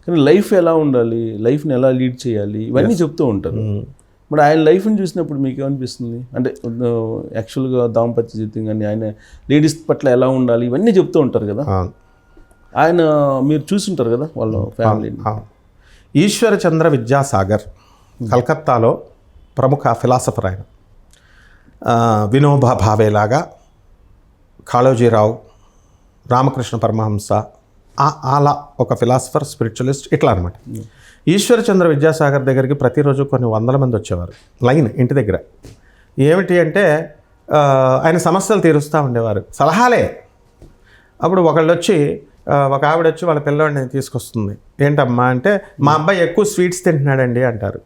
కానీ లైఫ్ ఎలా ఉండాలి, లైఫ్ని ఎలా లీడ్ చేయాలి, ఇవన్నీ చెప్తూ ఉంటారు. మరి ఆయన లైఫ్ని చూసినప్పుడు మీకు ఏమనిపిస్తుంది? అంటే యాక్చువల్గా దాంపత్య జీవితం కానీ ఆయన లేడీస్ పట్ల ఎలా ఉండాలి ఇవన్నీ చెప్తూ ఉంటారు కదా. ఆయన మీరు చూసుంటారు కదా వాళ్ళ ఫ్యామిలీని. ఈశ్వరచంద్ర విద్యాసాగర్ కలకత్తాలో ప్రముఖ ఫిలాసఫర్ ఆయన. వినోబా భావేలాగా, కాళోజీరావు, రామకృష్ణ పరమహంస, అలా ఒక ఫిలాసఫర్, స్పిరిచువలిస్ట్, ఇట్లా అనమాట. ఈశ్వరచంద్ర విద్యాసాగర్ దగ్గరికి ప్రతిరోజు కొన్ని వందల మంది వచ్చేవారు లైన్ ఇంటి దగ్గర. ఏమిటి అంటే ఆయన సమస్యలు తీరుస్తూ ఉండేవారు, సలహాలే. అప్పుడు ఒకళ్ళు వచ్చి, ఒక ఆవిడ వచ్చి వాళ్ళ పిల్లవాడిని తీసుకొస్తుంది. ఏంటమ్మా అంటే, మా అబ్బాయి ఎక్కువ స్వీట్స్ తింటున్నాడండి అంటారు.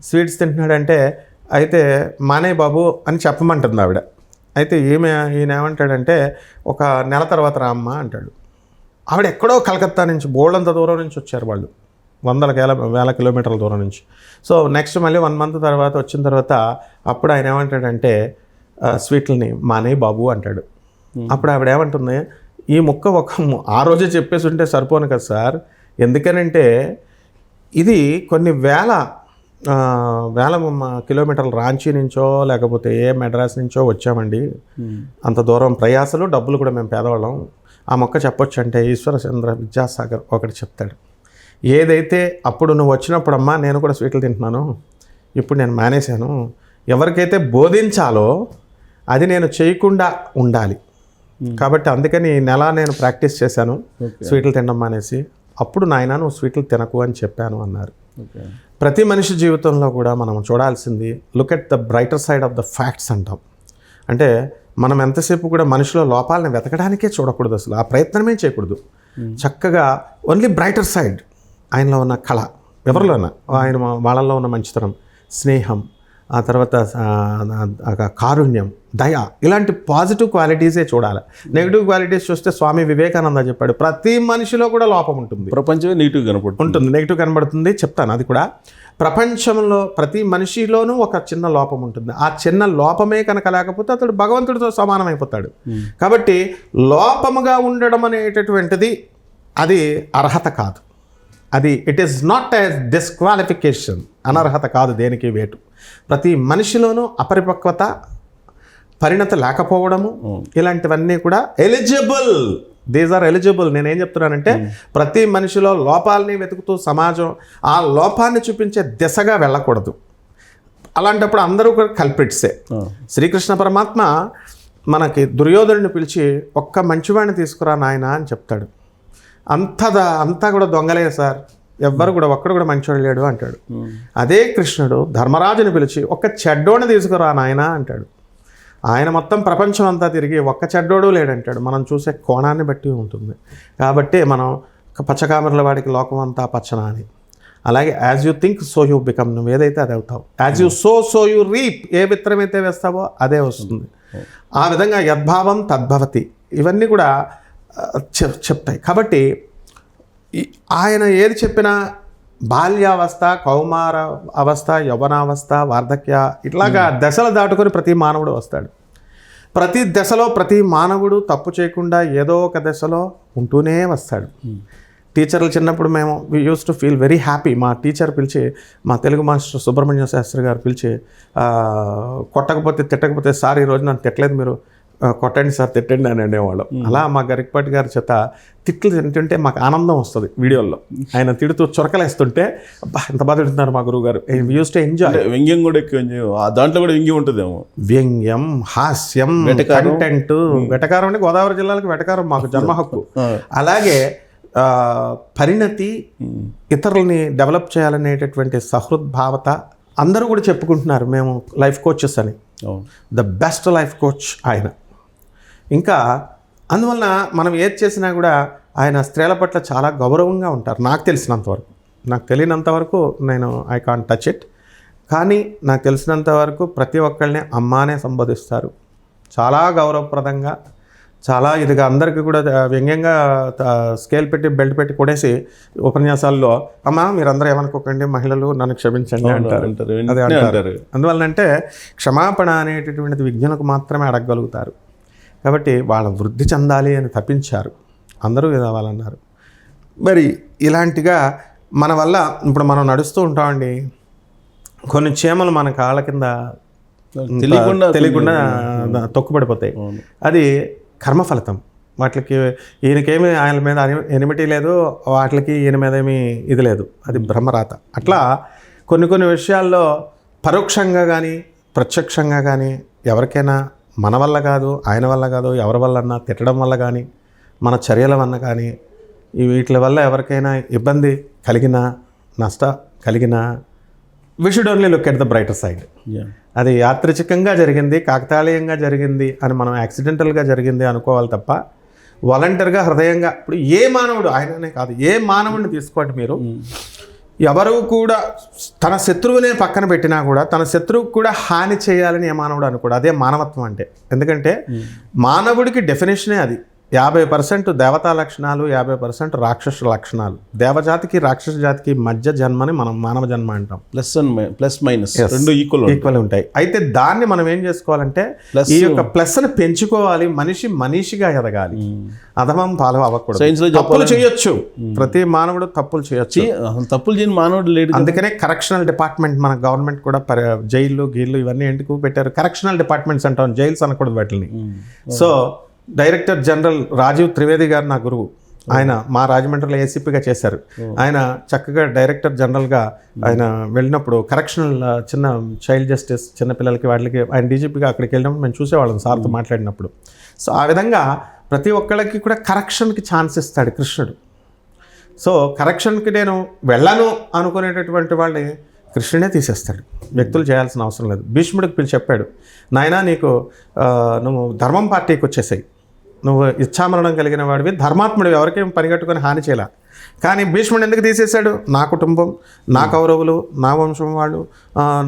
స్వీట్స్ తింటున్నాడంటే అయితే మానే బాబు అని చెప్పమంటుంది ఆవిడ. అయితే ఈయన ఏమంటాడంటే, ఒక నెల తర్వాత రామ్మ అంటాడు. ఆవిడ ఎక్కడో కలకత్తా నుంచి బోల్డంత దూరం నుంచి వచ్చారు వాళ్ళు, వేల కిలోమీటర్ల దూరం నుంచి. సో నెక్స్ట్ మళ్ళీ 1 month తర్వాత వచ్చిన తర్వాత అప్పుడు ఆయన ఏమంటాడంటే, స్వీట్లని మానే బాబు అంటాడు. అప్పుడు ఆవిడ ఏమంటుంది, ఈ ముక్క ఆ రోజే చెప్పేసి ఉంటే సరిపోను కదా సార్, ఎందుకనంటే ఇది కొన్ని వేల కిలోమీటర్లు రాంచీ నుంచో లేకపోతే మెడ్రాస్ నుంచో వచ్చామండి, అంత దూరం ప్రయాసలు, డబ్బులు కూడా మేము పేదవాళ్ళం, ఆ మొక్క చెప్పొచ్చు అంటే ఈశ్వరచంద్ర విద్యాసాగర్ ఒకటి చెప్తాడు. ఏదైతే అప్పుడు నువ్వు వచ్చినప్పుడమ్మా నేను కూడా స్వీట్లు తింటున్నాను, ఇప్పుడు నేను మానేశాను, ఎవరికైతే బోధించాలో అది నేను చేయకుండా ఉండాలి, కాబట్టి అందుకని ఈ నెల నేను ప్రాక్టీస్ చేశాను స్వీట్లు తినడం మానేసి, అప్పుడు నాయన నువ్వు స్వీట్లు తినకు అని చెప్పాను అన్నారు. ప్రతి మనిషి జీవితంలో కూడా మనం చూడాల్సింది look at the brighter side of the facts అంటాం. అంటే మనం ఎంతసేపు కూడా మనిషిలో లోపాలను వెతకడానికే చూడకూడదు, అసలు ఆ ప్రయత్నమే చేయకూడదు. చక్కగా ఓన్లీ బ్రైటర్ సైడ్, ఆయనలో ఉన్న కళ, ఎవరిలోనా వాళ్ళల్లో ఉన్న మంచితనం, స్నేహం, ఆ తర్వాత కారుణ్యం, దయ, ఇలాంటి పాజిటివ్ క్వాలిటీసే చూడాలి. నెగిటివ్ క్వాలిటీస్ చూస్తే స్వామి వివేకానంద చెప్పాడు, ప్రతి మనిషిలో కూడా లోపం ఉంటుంది, ప్రపంచమే నెగిటివ్ ఉంటుంది, నెగిటివ్ కనబడుతుంది. చెప్తాను అది కూడా. ప్రపంచంలో ప్రతి మనిషిలోనూ ఒక చిన్న లోపం ఉంటుంది. ఆ చిన్న లోపమే కనుక లేకపోతే అతడు భగవంతుడితో సమానమైపోతాడు. కాబట్టి లోపముగా ఉండడం అనేటటువంటిది అది అర్హత కాదు, అది it is not a disqualification, అనర్హత కాదు దేనికి వేటు. ప్రతి మనిషిలోనూ అపరిపక్వత, పరిణత లేకపోవడము, ఇలాంటివన్నీ కూడా ఎలిజిబుల్, దీస్ ఆర్ ఎలిజిబుల్. నేనేం చెప్తున్నానంటే ప్రతి మనిషిలో లోపాలని వెతుకుతూ సమాజం ఆ లోపాన్ని చూపించే దిశగా వెళ్ళకూడదు. అలాంటప్పుడు అందరూ కూడా కల్ప్రిట్సే. శ్రీకృష్ణ పరమాత్మ మనకి దుర్యోధనుడిని పిలిచి ఒక్క మంచివాడిని తీసుకురా నాయన అని చెప్తాడు. అంతా కూడా దొంగలే సార్, ఎవ్వరు కూడా ఒక్కడు కూడా మంచోడు లేడు అంటాడు. అదే కృష్ణుడు ధర్మరాజుని పిలిచి ఒక్క చెడ్డోని తీసుకురా నాయన అంటాడు. ఆయన మొత్తం ప్రపంచం అంతా తిరిగి ఒక్క చెడ్డోడు లేడంటాడు. మనం చూసే కోణాన్ని బట్టి ఉంటుంది. కాబట్టి మనం పచ్చకామర్ల వాడికి లోకం అంతా పచ్చన అని. అలాగే as you think so you become, నువ్వు ఏదైతే అది అవుతావు. As you sow you reap, ఏ విత్తనం అయితే వేస్తావో అదే వస్తుంది. ఆ విధంగా యద్భావం తద్భవతి, ఇవన్నీ కూడా చెప్తాయి. కాబట్టి ఆయన ఏది చెప్పినా బాల్యావస్థ, కౌమార అవస్థ, యవ్వనావస్థ, వార్ధక్య, ఇట్లాగా దశలు దాటుకొని ప్రతి మానవుడు వస్తాడు. ప్రతి దశలో ప్రతి మానవుడు తప్పు చేయకుండా ఏదో ఒక దశలో ఉంటూనే వస్తాడు. టీచర్లు చిన్నప్పుడు మేము we use to feel very happy. మా టీచర్ పిలిచి, మా తెలుగు మాస్టర్ సుబ్రహ్మణ్య శాస్త్రి గారు పిలిచి, కొట్టకపోతే తిట్టకపోతే, సార్ ఈరోజు నన్ను తిట్టలేదు, మీరు కొట్టండి సార్, తిట్టండి అని అనేవాళ్ళం. అలా మా గరికపాటి గారి చేత తిట్లు తింటుంటే మాకు ఆనందం వస్తుంది. వీడియోల్లో ఆయన తిడుతూ చురకలేస్తుంటే, అబ్బా ఎంత బాగా తిడుతున్నారు మా గురువు గారు. Use to enjoy. వ్యంగ్యం కూడా ఎక్కువ, దాంట్లో కూడా వ్యంగ్యం ఉంటుందేమో. వ్యంగ్యం, హాస్యం, కంటెంట్. వెటకారం అంటే గోదావరి జిల్లాలకు వెటకారం మాకు జన్మ హక్కు. అలాగే పరిణతి, ఇతరులని డెవలప్ చేయాలనేటటువంటి సహృద్భావత అందరూ కూడా చెప్పుకుంటున్నారు మేము లైఫ్ కోచెస్ అని. ద బెస్ట్ లైఫ్ కోచ్ ఆయన. ఇంకా అందువలన మనం ఏది చేసినా కూడా ఆయన స్త్రీల పట్ల చాలా గౌరవంగా ఉంటారు. నాకు తెలిసినంతవరకు, నాకు తెలియనంతవరకు నేను ఐ కాంట్ టచ్ ఇట్, కానీ నాకు తెలిసినంతవరకు ప్రతి ఒక్కళ్ళని అమ్మానే సంబోధిస్తారు. చాలా గౌరవప్రదంగా, చాలా ఇదిగా, అందరికీ కూడా వ్యంగ్యంగా స్కేల్ పెట్టి బెల్ట్ పెట్టి కొడేసి ఉపన్యాసాల్లో, అమ్మా మీరందరూ ఏమనుకోకండి, మహిళలు నన్ను క్షమించండి అంటారు. అదే అంటారు. అందువలనంటే క్షమాపణ అనేటటువంటిది విజ్ఞులకు మాత్రమే అడగగలుగుతారు. కాబట్టి వాళ్ళ వృద్ధి చెందాలి అని తప్పించారు, అందరూ కావాలన్నారు. మరి ఇలాంటిగా మన వల్ల ఇప్పుడు మనం నడుస్తూ ఉంటామండి, కొన్ని చీమలు మన కాళ్ళ కింద తెలియకుండా తొక్కుపడిపోతాయి. అది కర్మ ఫలితం. వాటికి ఈయనకేమి ఆయన మీద ఎనిమిటీ లేదు, వాటికి ఈయన మీద ఏమీ ఇది లేదు, అది బ్రహ్మరాత. అట్లా కొన్ని విషయాల్లో పరోక్షంగా కానీ ప్రత్యక్షంగా కానీ ఎవరికైనా మన వల్ల కాదు, ఆయన వల్ల కాదు, ఎవరి వల్లన్నా తిట్టడం వల్ల కానీ, మన చర్యల వల్ల కానీ, వీటి వల్ల ఎవరికైనా ఇబ్బంది కలిగినా, నష్టం కలిగినా, we should only look at the brighter side. అది యాదృచ్ఛికంగా జరిగింది, కాకతాళీయంగా జరిగింది అని మనం యాక్సిడెంటల్గా జరిగింది అనుకోవాలి తప్ప వాలంటీర్గా హృదయంగా. ఇప్పుడు ఏ మానవుడు, ఆయననే కాదు, ఏ మానవుడిని తీసుకోండి మీరు, ఎవరు కూడా తన శత్రువునే పక్కన పెట్టినా కూడా తన శత్రువుకు కూడా హాని చేయాలని ఏ మానవుడు అనుకోడు. అదే మానవత్వం అంటే. ఎందుకంటే మానవుడికి డెఫినేషనే అది. 50% దేవతా లక్షణాలు, 50% రాక్షస లక్షణాలు. దేవజాతికి రాక్షస జాతికి మధ్య జన్మని మనం మానవ జన్మ అంటాం. ప్లస్ మైనస్ రెండు ఈక్వల్ ఉంటాయి. అయితే దాన్ని మనం ఏం చేసుకోవాలంటే ఈ యొక్క ప్లస్ని పెంచుకోవాలి. మనిషిగా ఎదగాలి. అధమం పాలు అవ్వకూడదు. తప్పులు చేయొచ్చు, ప్రతి మానవుడు తప్పులు చేయొచ్చు. తప్పులు చేయని మానవుడు లేడు. అందుకనే కరెక్షనల్ డిపార్ట్మెంట్ మన గవర్నమెంట్ కూడా జైళ్ళు గీళ్ళు ఇవన్నీ ఎందుకు పెట్టారు? కరెక్షనల్ డిపార్ట్మెంట్స్ అంటాం, జైల్స్ అనకూడదు వాటిని. So director general Rajiv Trivedi గారు నా గురువు. ఆయన మా రాజమండ్రిలో ఏసీపీగా చేశారు. ఆయన చక్కగా డైరెక్టర్ జనరల్గా ఆయన వెళ్ళినప్పుడు కరెక్షనల్ చిన్న చైల్డ్ జస్టిస్ చిన్నపిల్లలకి వాటికి ఆయన డీజీపీగా అక్కడికి వెళ్ళినప్పుడు మేము చూసేవాళ్ళం సార్తో మాట్లాడినప్పుడు. సో ఆ విధంగా ప్రతి ఒక్కళ్ళకి కూడా కరెక్షన్కి ఛాన్స్ ఇస్తాడు కృష్ణుడు. సో కరెక్షన్కి నేను వెళ్ళను అనుకునేటటువంటి వాళ్ళని కృష్ణుడే తీసేస్తాడు. వ్యక్తులు చేయాల్సిన అవసరం లేదు. భీష్ముడికి పిలిచి చెప్పాడు, నాయనా నీకు నువ్వు ధర్మం పార్టీకి వచ్చేసాయి, నువ్వు ఇచ్ఛామరణం కలిగిన వాడివి, ధర్మాత్ముడివి, ఎవరికేం పనిగట్టుకొని హాని చేయాల. కానీ భీష్ముడు ఎందుకు తీసేశాడు? నా కుటుంబం, నా కౌరవులు, నా వంశం వాళ్ళు,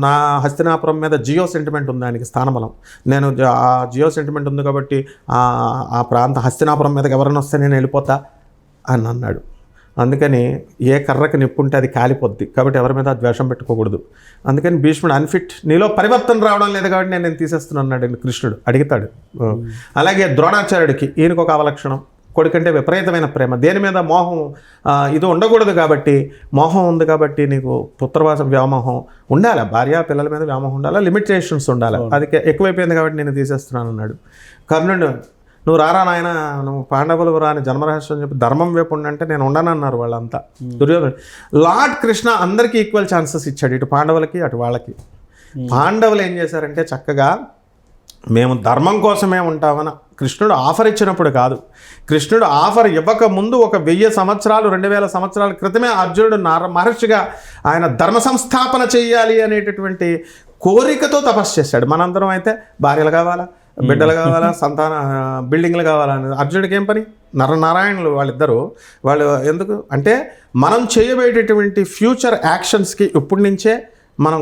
నా హస్తినాపురం మీద జియో సెంటిమెంట్ ఉంది, ఆయనకి స్థానబలం. నేను ఆ జియో సెంటిమెంట్ ఉంది కాబట్టి ఆ ప్రాంత హస్తినాపురం మీదకి ఎవరైనా వస్తే నేను వెళ్ళిపోతా అని అన్నాడు. అందుకని ఏ కర్రకు నిప్పుంటే అది కాలిపోద్ది, కాబట్టి ఎవరి మీద ద్వేషం పెట్టుకోకూడదు. అందుకని భీష్ముడు అన్ఫిట్, నీలో పరివర్తన రావడం లేదు కాబట్టి నేను తీసేస్తున్నాను అన్నాడు కృష్ణుడు. అడుగుతాడు. అలాగే ద్రోణాచార్యుడికి ఈయనకు ఒక అవలక్షణం, కొడుకంటే విపరీతమైన ప్రేమ, దేని మీద మోహం ఇది ఉండకూడదు కాబట్టి, మోహం ఉంది కాబట్టి నీకు పుత్రవాసం వ్యామోహం ఉండాలి, భార్య పిల్లల మీద వ్యామోహం ఉండాలి, లిమిటేషన్స్ ఉండాలి, అది ఎక్కువైపోయింది కాబట్టి నేను తీసేస్తున్నాను అన్నాడు. కర్ణుడు, నువ్వు రారా నాయన, నువ్వు పాండవులు రాని జన్మరహస్యం చెప్పి ధర్మం వైపు ఉండంటే నేను ఉండనన్నారు వాళ్ళంతా. దుర్యోధనుడు. లార్డ్ కృష్ణ అందరికీ ఈక్వల్ ఛాన్సెస్ ఇచ్చాడు, ఇటు పాండవులకి అటు వాళ్ళకి. పాండవులు ఏం చేశారంటే చక్కగా మేము ధర్మం కోసమే ఉంటామని కృష్ణుడు ఆఫర్ ఇచ్చినప్పుడు కాదు, కృష్ణుడు ఆఫర్ ఇవ్వక ముందు 1000 సంవత్సరాలు 2000 సంవత్సరాల క్రితమే అర్జునుడు మహర్షిగా ఆయన ధర్మ సంస్థాపన చేయాలి అనేటటువంటి కోరికతో తపస్సు చేశాడు. మనందరం అయితే భార్యలు కావాలా, బిడ్డలు కావాలా, సంతాన బిల్డింగ్లు కావాలా అనేది. అర్జునుడికి ఏం పని? నరనారాయణులు వాళ్ళిద్దరూ. వాళ్ళు ఎందుకు అంటే మనం చేయబోయేటటువంటి ఫ్యూచర్ యాక్షన్స్కి ఇప్పటి నుంచే మనం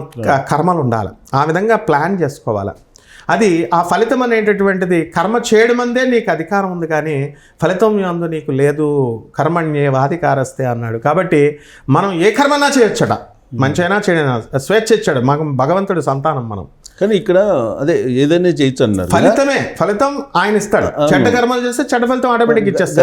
కర్మలు ఉండాలి, ఆ విధంగా ప్లాన్ చేసుకోవాలి. అది ఆ ఫలితం అనేటటువంటిది కర్మ చేయడం అందే నీకు అధికారం ఉంది, కానీ ఫలితం అందు నీకు లేదు. కర్మణ్యేవాధికారస్తే అన్నాడు. కాబట్టి మనం ఏ కర్మన్నా చేయొచ్చట, మంచైనా చేయనా, స్వేచ్ఛ ఇచ్చాడు మాకు భగవంతుడు సంతానం మనం. కానీ ఇక్కడ అదే ఏదైనా చేయొచ్చు అన్నారు. ఫలితం ఆయన ఇస్తాడు. చెడ్డ కర్మలు చేస్తే చెడ్డ ఫలితం ఆటోమేటిక్ ఇచ్చేస్తాడు.